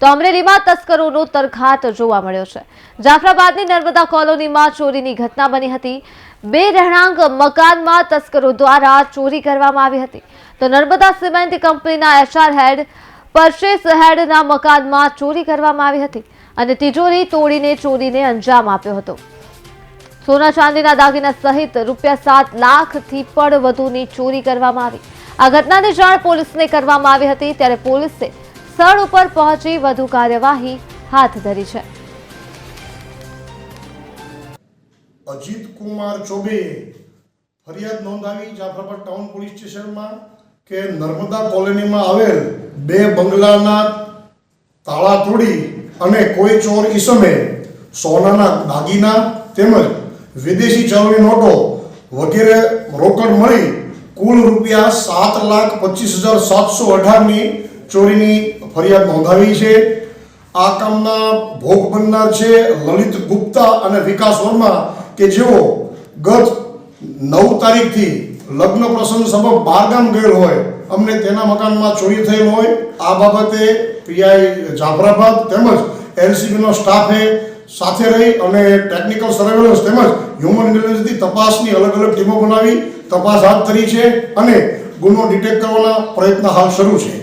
તો અમરેલીમાં તસ્કરોનો તરખાટ જોવા મળ્યો છે। જાફરાબાદની નર્મદા કોલોનીમાં ચોરીની ઘટના બની હતી। બે રહેણાંક મકાનમાં તસ્કરો દ્વારા ચોરી કરવામાં આવી હતી। તો નર્મદા સિમેન્ટ કંપનીના એચઆર હેડ પરચેસ હેડના મકાનમાં ચોરી કરવામાં આવી હતી અને તિજોરી તોડીને ચોરીને અંજામ આપ્યો હતો। સોના ચાંદીના દાગીના સહિત ₹7 લાખથી પણ વધુની ચોરી કરવામાં આવી। આ ઘટનાની જાણ પોલીસને કરવામાં આવી હતી, ત્યારે પોલીસે સ્થળ ઉપર પહોંચી વધુ કાર્યવાહી હાથ ધરી છે। અજીત કુમાર ચોબેએ ફરિયાદ નોંધાવી જાફરાબાદ ટાઉન પોલીસ સ્ટેશનમાં કે નર્મદા કોલોનીમાં આવેલ બે બંગલાના તાળા તોડી અને કોઈ ચોર ઈસમે સોનાના દાગીના તેમજ વિદેશી ચલણી નોટો વગેરે રોકડ મળી કુલ ₹7,25,718ની ચોરીની ફરિયાદ નોંધાવી છે। આ કામના ભોગ બનનાર છે લલિત ગુપ્તા અને વિકાસ વર્મા કે જેઓ ગત 9 તારીખથી લગ્ન પ્રસંગ સબબ બહારગામ ગયેલ હોય, અમને તેના મકાનમાં ચોરી થયેલ હોય। આ બાબતે પીઆઈ જાફરાબાદ તેમજ એલસીબીનો સ્ટાફે સાથે રહી અને ટેકનિકલ સર્વેલન્સ તેમજ હ્યુમન ઇન્ટેલિજન્સની તપાસની અલગ અલગ ટીમો બનાવી તપાસ હાથ ધરી છે અને ગુનો ડિટેક્ટ કરવાના પ્રયત્ન હાલ શરૂ છે।